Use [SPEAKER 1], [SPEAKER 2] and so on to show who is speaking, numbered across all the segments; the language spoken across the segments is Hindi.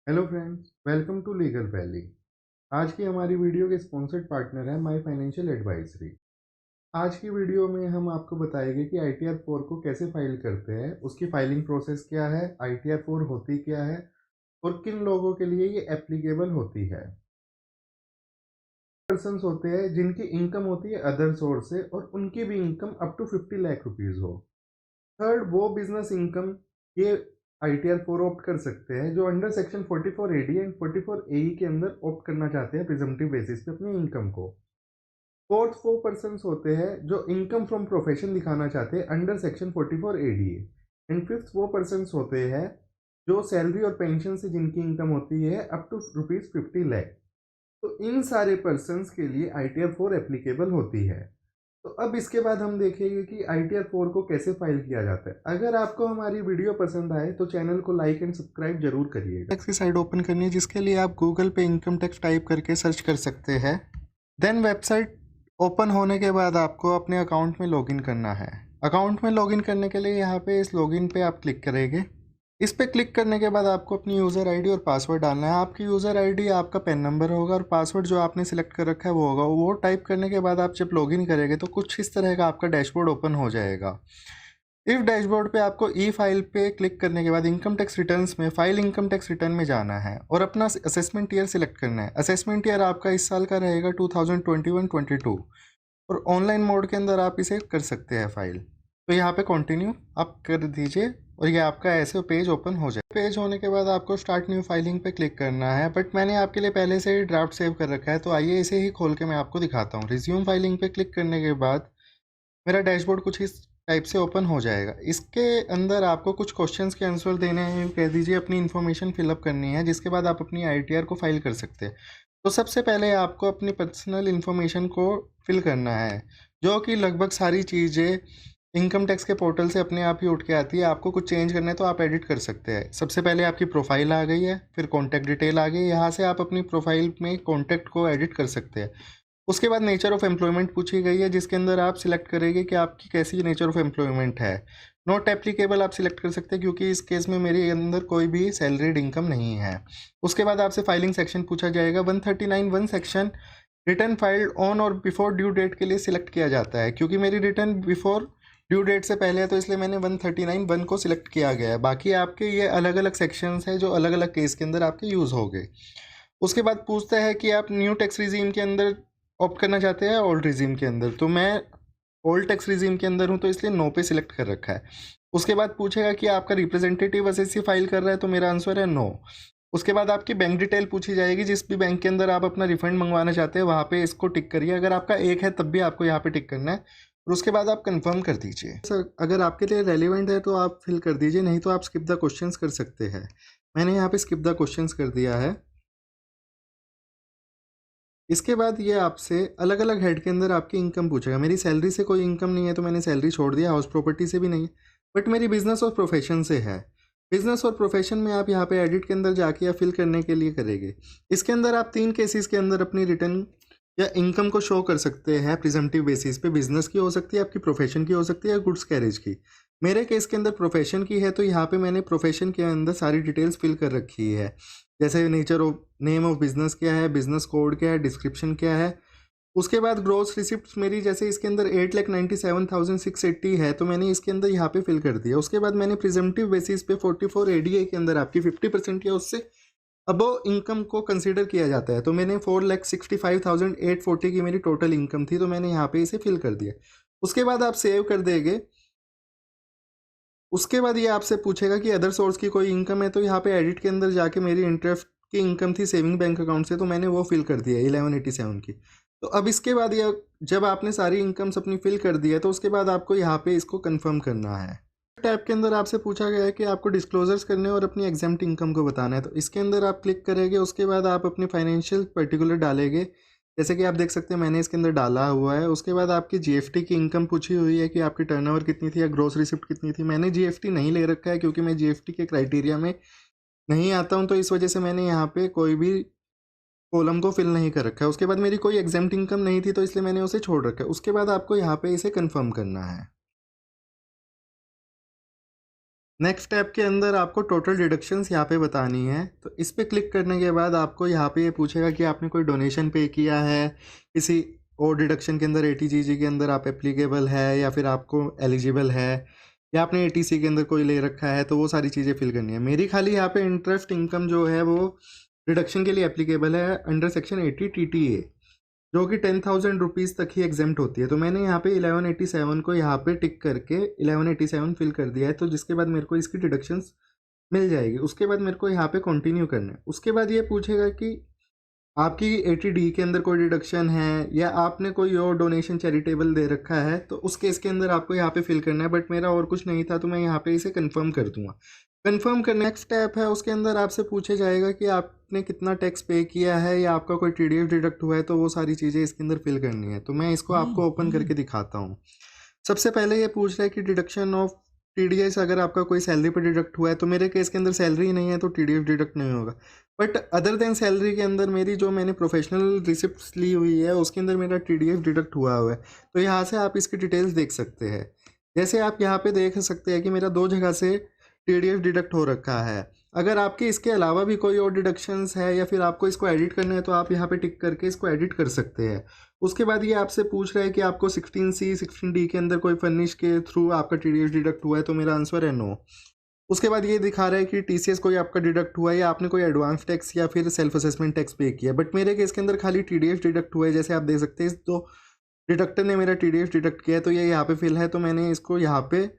[SPEAKER 1] Hello friends, welcome to Legal Valley. आज की हमारी वीडियो के स्पॉन्सर्ड पार्टनर है माय फाइनेंशियल एडवाइजरी। आज की वीडियो में हम आपको बताएंगे कि ITR 4 को कैसे फाइल करते हैं, उसकी फाइलिंग प्रोसेस क्या है, ITR 4 होती क्या है और किन लोगों के लिए ये एप्लीकेबल होती है। पर्सन्स होते हैं जिनकी इनकम होती है अदर सोर्स से और उनकी भी income up to 50 lakh rupees हो। थर्ड, वो बिजनेस इनकम ये ITR 4 ऑप्ट कर सकते हैं जो under section 44AD and 44AE के अंदर ऑप्ट करना चाहते हैं प्रिजम्पटिव बेसिस पे अपनी इनकम को। फोर्थ, वो पर्सन होते हैं जो इनकम फ्रॉम प्रोफेशन दिखाना चाहते हैं under section 44AD। And fifth, वो पर्सन होते हैं जो सैलरी और पेंशन से जिनकी इनकम होती है अप टू ₹50 लाख। तो इन सारे पर्सन्स के लिए ITR 4 एप्लीकेबल होती है। तो अब इसके बाद हम देखेंगे कि ITR 4 को कैसे फाइल किया जाता है। अगर आपको हमारी वीडियो पसंद आए तो चैनल को लाइक एंड सब्सक्राइब जरूर करिएगा। टैक्स की साइट ओपन करनी है जिसके लिए आप गूगल पे इनकम टैक्स टाइप करके सर्च कर सकते हैं। देन वेबसाइट ओपन होने के बाद आपको अपने अकाउंट में लॉगिन करना है। अकाउंट में लॉगिन करने के लिए यहाँ पे इस लॉगिन पे आप क्लिक करेंगे। इस पे क्लिक करने के बाद आपको अपनी यूज़र आईडी और पासवर्ड डालना है। आपकी यूज़र आईडी आपका पैन नंबर होगा और पासवर्ड जो आपने सिलेक्ट कर रखा है वो होगा। वो टाइप करने के बाद आप जब लॉगिन करेंगे तो कुछ इस तरह का आपका डैशबोर्ड ओपन हो जाएगा। इस डैशबोर्ड पे आपको ई फाइल पे क्लिक करने के बाद इनकम टैक्स रिटर्न्स में फाइल इनकम टैक्स रिटर्न में जाना है और अपना असेसमेंट ईयर सिलेक्ट करना है। असेसमेंट ईयर आपका इस साल का रहेगा 2021-22 और ऑनलाइन मोड के अंदर आप इसे कर सकते हैं फाइल। तो यहाँ पे कंटिन्यू आप कर दीजिए और ये आपका ऐसे पेज ओपन हो जाए। पेज होने के बाद आपको स्टार्ट न्यू फाइलिंग पे क्लिक करना है, बट मैंने आपके लिए पहले से ही ड्राफ्ट सेव कर रखा है तो आइए इसे ही खोल के मैं आपको दिखाता हूँ। रिज्यूम फाइलिंग पे क्लिक करने के बाद मेरा डैशबोर्ड कुछ इस टाइप से ओपन हो जाएगा। इसके अंदर आपको कुछ क्वेश्चंस के आंसर देने हैं, कह दीजिए अपनी इन्फॉर्मेशन फिलअप करनी है, जिसके बाद आप अपनी ITR को फाइल कर सकते हैं। तो सबसे पहले आपको अपनी पर्सनल इन्फॉर्मेशन को फिल करना है, जो कि लगभग सारी चीज़ें इनकम टैक्स के पोर्टल से अपने आप ही उठ के आती है। आपको कुछ चेंज करना है तो आप एडिट कर सकते हैं। सबसे पहले आपकी प्रोफाइल आ गई है, फिर कॉन्टैक्ट डिटेल आ गई। यहाँ से आप अपनी प्रोफाइल में कॉन्टैक्ट को एडिट कर सकते हैं। उसके बाद नेचर ऑफ एम्प्लॉयमेंट पूछी गई है, जिसके अंदर आप सिलेक्ट करेंगे कि आपकी कैसी नेचर ऑफ एम्प्लॉयमेंट है। नॉट एप्लीकेबल आप सिलेक्ट कर सकते हैं क्योंकि इस केस में मेरे अंदर कोई भी सैलरीड इनकम नहीं है। उसके बाद आपसे फाइलिंग सेक्शन पूछा जाएगा। 139(1) सेक्शन रिटर्न फाइल्ड ऑन और बिफोर ड्यू डेट के लिए सिलेक्ट किया जाता है। क्योंकि मेरी रिटर्न बिफोर ड्यू डेट से पहले है तो इसलिए मैंने 139(1) को सिलेक्ट किया गया है। बाकी आपके ये अलग अलग सेक्शंस हैं जो अलग अलग केस के अंदर आपके यूज़ हो गए। उसके बाद पूछता है कि आप न्यू टैक्स रिजीम के अंदर ऑप्ट करना चाहते हैं ओल्ड रिजीम के अंदर। तो मैं ओल्ड टैक्स रिजीम के अंदर हूँ तो इसलिए नो पे सिलेक्ट कर रखा है। उसके बाद पूछेगा कि आपका रिप्रेजेंटेटिव एसएससी फाइल कर रहा है, तो मेरा आंसर है नो। उसके बाद आपकी बैंक डिटेल पूछी जाएगी, जिस भी बैंक के अंदर आप अपना रिफंड मंगवाना चाहते हैं वहाँ पे इसको टिक करिए। अगर आपका एक है तब भी आपको यहाँ पे टिक करना है और उसके बाद आप कंफर्म कर दीजिए। सर अगर आपके लिए रेलिवेंट है तो आप फिल कर दीजिए, नहीं तो आप स्किप द क्वेश्चंस कर सकते हैं। मैंने यहाँ पे स्किप द क्वेश्चंस कर दिया है। इसके बाद ये आपसे अलग अलग हेड के अंदर आपकी इनकम पूछेगा। मेरी सैलरी से कोई इनकम नहीं है तो मैंने सैलरी छोड़ दिया, हाउस प्रॉपर्टी से भी नहीं है, बट मेरी बिजनेस और प्रोफेशन से है। बिजनेस और प्रोफेशन में आप यहाँ पे एडिट के अंदर जाके या फिल करने के लिए करेंगे। इसके अंदर आप 3 केसेस के अंदर अपनी रिटर्न या इनकम को शो कर सकते हैं प्रिजम्पटिव बेसिस पे। बिजनेस की हो सकती है, आपकी प्रोफेशन की हो सकती है, गुड्स कैरेज की। मेरे केस के अंदर प्रोफेशन की है तो यहाँ पे मैंने प्रोफेशन के अंदर सारी डिटेल्स फिल कर रखी है, जैसे nature of name of business क्या है, बिजनेस कोड क्या है, डिस्क्रिप्शन क्या है। उसके बाद ग्रोस रिसिप्ट मेरी जैसे इसके अंदर 8,97,680 है तो मैंने इसके अंदर यहाँ पे फिल कर दिया। उसके बाद मैंने प्रिजम्पटिव बेसिस पे 44ADA के अंदर आपकी 50% या उससे अबव इनकम को कंसीडर किया जाता है, तो मैंने 4,65,840 की मेरी टोटल इनकम थी तो मैंने यहाँ पे इसे फिल कर दिया। उसके बाद आप सेव कर देंगे। उसके बाद ये आपसे पूछेगा कि अदर सोर्स की कोई इनकम है, तो यहाँ पे एडिट के अंदर जाके मेरी इंटरेस्ट की इनकम थी सेविंग बैंक अकाउंट से तो मैंने वो फिल कर दिया 1187 की। तो अब इसके बाद ये जब आपने सारी इनकम्स अपनी फिल कर दी है तो उसके बाद आपको यहाँ पे इसको कंफर्म करना है। टैब के अंदर आपसे पूछा गया है कि आपको डिस्क्लोजर्स करने और अपनी एग्जाम्प्ट इनकम को बताना है, तो इसके अंदर आप क्लिक करेंगे। उसके बाद आप अपने फाइनेंशियल पर्टिकुलर डालेंगे, जैसे कि आप देख सकते हैं मैंने इसके अंदर डाला हुआ है। उसके बाद आपकी जीएफटी की इनकम पूछी हुई है कि आपकी टर्नओवर कितनी थी या ग्रॉस रिसिप्ट कितनी थी। मैंने जीएफटी नहीं ले रखा है क्योंकि मैं जीएफटी के क्राइटेरिया में नहीं आता हूं, तो इस वजह से मैंने यहाँ पे कोई भी कॉलम को फिल नहीं कर रखा है। उसके बाद मेरी कोई एग्जाम्प्ट इनकम नहीं थी तो इसलिए मैंने उसे छोड़ रखा है। उसके बाद आपको यहाँ पे इसे कन्फर्म करना है। नेक्स्ट टैब के अंदर आपको टोटल डिडक्शंस यहाँ पे बतानी है। तो इस पे क्लिक करने के बाद आपको यहाँ पे ये पूछेगा कि आपने कोई डोनेशन पे किया है, किसी और डिडक्शन के अंदर ATGG के अंदर आप एप्लीकेबल है या फिर आपको एलिजिबल है, या आपने ATC के अंदर कोई ले रखा है, तो वो सारी चीज़ें फिल करनी है। मेरी खाली यहाँ पे इंटरेस्ट इनकम जो है वो डिडक्शन के लिए एप्लीकेबल है अंडर सेक्शन 80 TTA, जो कि 10,000 रुपीज़ तक ही एग्जेम्प्ट होती है। तो मैंने यहाँ पे 1187 को यहाँ पे टिक करके 1187 फिल कर दिया है, तो जिसके बाद मेरे को इसकी डिडक्शंस मिल जाएगी। उसके बाद मेरे को यहाँ पे कंटिन्यू करना है। उसके बाद ये पूछेगा कि आपकी 80D के अंदर कोई डिडक्शन है या आपने कोई और डोनेशन चैरिटेबल दे रखा है, तो उस केस के अंदर आपको यहाँ पे फिल करना है। बट मेरा और कुछ नहीं था, तो मैं यहाँ पे इसे कंफर्म कर दूंगा। कंफर्म करने नेक्स्ट स्टेप है, उसके अंदर आपसे पूछे जाएगा कि आपने कितना टैक्स पे किया है या आपका कोई TDS डिडक्ट हुआ है, तो वो सारी चीज़ें इसके अंदर फिल करनी है। तो मैं इसको आपको ओपन करके दिखाता हूँ। सबसे पहले ये पूछ रहा है कि डिडक्शन ऑफ TDS, अगर आपका कोई सैलरी पर डिडक्ट हुआ है, तो मेरे केस के अंदर सैलरी नहीं है तो TDS डिडक्ट नहीं होगा। बट अदर देन सैलरी के अंदर मेरी जो मैंने प्रोफेशनल रिसिप्ट ली हुई है उसके अंदर मेरा TDS डिडक्ट हुआ है। तो यहाँ से आप इसकी डिटेल्स देख सकते हैं। जैसे आप यहाँ पे देख सकते हैं कि मेरा 2 जगह से TDS डिडक्ट हो रखा है। अगर आपके इसके अलावा भी कोई और डिडक्शंस है या फिर आपको इसको एडिट करना है, तो आप यहाँ पे टिक करके इसको एडिट कर सकते हैं। उसके बाद ये आपसे पूछ रहा है कि आपको 16C 16D के अंदर कोई फर्निश के थ्रू आपका TDS डिडक्ट हुआ है, तो मेरा आंसर है नो। उसके बाद ये दिखा रहा है कि TCS कोई आपका डिडक्ट हुआ है या आपने कोई एडवांस टैक्स या फिर सेल्फ असेसमेंट टैक्स पे किया। बट मेरे केस के अंदर खाली TDS डिडक्ट हुआ है। जैसे आप देख सकते हैं, तो डिडक्टर ने मेरा TDS डिडक्ट किया है, तो ये यहाँ पे फिल है। तो मैंने इसको यहाँ पे,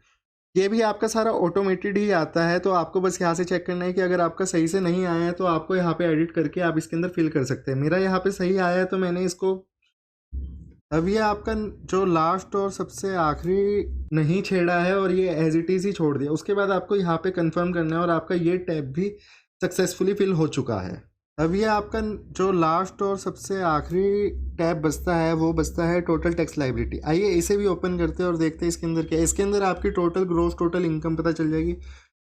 [SPEAKER 1] ये भी आपका सारा ऑटोमेटेड ही आता है, तो आपको बस यहाँ से चेक करना है कि अगर आपका सही से नहीं आया है तो आपको यहाँ पे एडिट करके आप इसके अंदर फिल कर सकते हैं। मेरा यहाँ पे सही आया है, तो मैंने इसको, अब ये आपका जो लास्ट और सबसे आखिरी नहीं छेड़ा है और ये एज इट इज़ ही छोड़ दिया। उसके बाद आपको यहाँ पे कंफर्म करना है और आपका ये टैब भी सक्सेसफुली फिल हो चुका है। अब ये आपका जो लास्ट और सबसे आखिरी टैब बचता है वो बचता है टोटल टैक्स लायबिलिटी। आइए इसे भी ओपन करते हैं और देखते हैं इसके अंदर क्या है। इसके अंदर आपकी टोटल ग्रोस टोटल इनकम पता चल जाएगी,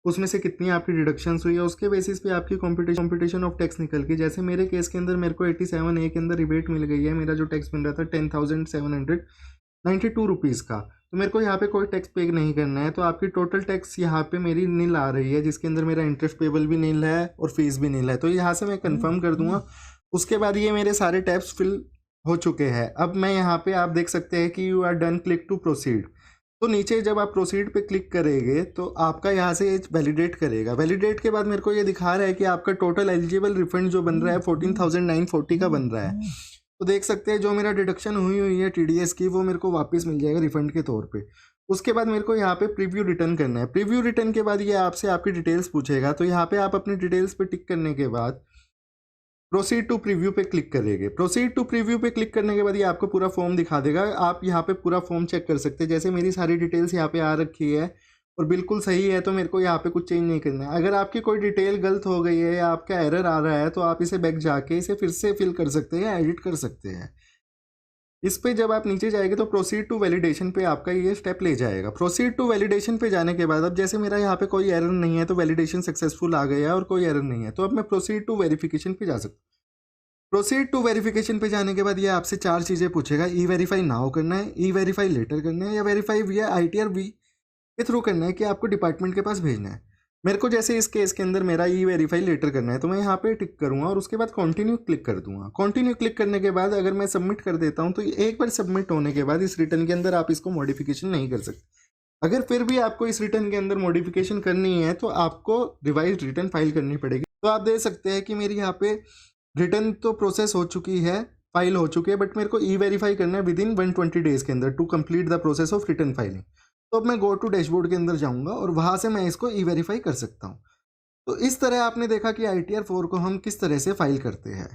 [SPEAKER 1] उसमें से कितनी आपकी डिडक्शंस हुई है, उसके बेसिस पे आपकी कॉम्पिटिशन ऑफ टैक्स निकल के, जैसे मेरे केस के अंदर मेरे को 87A के अंदर रिबेट मिल गई है। मेरा जो टैक्स बन रहा था 10,792 रुपीज़ का, तो मेरे को यहाँ पे कोई टैक्स पे नहीं करना है। तो आपकी टोटल टैक्स यहाँ पे मेरी नील आ रही है, जिसके अंदर मेरा इंटरेस्ट पेबल भी नील है और फीस भी नील है। तो यहाँ से मैं कंफर्म कर दूंगा। उसके बाद ये मेरे सारे टैब्स फिल हो चुके हैं। अब मैं यहाँ पे आप देख सकते हैं कि you are done, click to proceed. तो नीचे जब आप प्रोसीड पे क्लिक करेंगे तो आपका यहाँ से वैलिडेट करेगा। वैलिडेट के बाद मेरे को ये दिखा रहा है कि आपका टोटल एलिजिबल रिफंड जो बन रहा है 14,940 का बन रहा है। तो देख सकते हैं जो मेरा डिडक्शन हुई है TDS की, वो मेरे को वापस मिल जाएगा रिफंड के तौर पे। उसके बाद मेरे को यहाँ पे प्रीव्यू रिटर्न करना है। प्रीव्यू रिटर्न के बाद ये आपसे आपकी डिटेल्स पूछेगा, तो यहाँ पे आप अपनी डिटेल्स पे टिक करने के बाद प्रोसीड टू प्रीव्यू पे क्लिक करेंगे। प्रोसीड टू प्रीव्यू पे क्लिक करने के बाद ये आपको पूरा फॉर्म दिखा देगा। आप यहाँ पे पूरा फॉर्म चेक कर सकते हैं। जैसे मेरी सारी डिटेल्स यहाँ पे आ रखी है और बिल्कुल सही है, तो मेरे को यहाँ पे कुछ चेंज नहीं करना है। अगर आपकी कोई डिटेल गलत हो गई है या आपका एरर आ रहा है, तो आप इसे बैक जाके इसे फिर से फिल कर सकते हैं, एडिट कर सकते हैं। इस पे जब आप नीचे जाएंगे तो प्रोसीड टू वैलिडेशन पे आपका ये स्टेप ले जाएगा। प्रोसीड टू वैलिडेशन पे जाने के बाद अब जैसे मेरा यहाँ पे कोई एरर नहीं है, तो वैलिडेशन सक्सेसफुल आ गया है और कोई एरर नहीं है, तो अब मैं प्रोसीड टू वेरिफिकेशन पे जा सकता हूँ। प्रोसीड टू वेरिफिकेशन पे जाने के बाद ये आपसे 4 चीज़ें पूछेगा। ई वेरीफाई नाउ करना है, ई वेरीफाई लेटर करना है, या वेरीफाई विया ITR V के थ्रू करना है कि आपको डिपार्टमेंट के पास भेजना है। मेरे को जैसे इस केस के अंदर मेरा ई वेरीफाई लेटर करना है, तो मैं यहाँ पे टिक करूँगा और उसके बाद कंटिन्यू क्लिक कर दूंगा। कंटिन्यू क्लिक करने के बाद अगर मैं सबमिट कर देता हूँ, तो एक बार सबमिट होने के बाद इस रिटर्न के अंदर आप इसको मॉडिफिकेशन नहीं कर सकते। अगर फिर भी आपको इस रिटर्न के अंदर मॉडिफिकेशन करनी है, तो आपको रिवाइज रिटर्न फाइल करनी पड़ेगी। तो आप देख सकते हैं कि मेरी यहाँ पे रिटर्न तो प्रोसेस हो चुकी है, फाइल हो चुकी है, बट मेरे को ई वेरीफाई करना है विद इन 120 डेज के अंदर to complete the process of return filing. तो अब मैं गो टू डैशबोर्ड के अंदर जाऊंगा और वहां से मैं इसको ई वेरीफाई कर सकता हूं। तो इस तरह आपने देखा कि ITR 4 को हम किस तरह से फाइल करते हैं।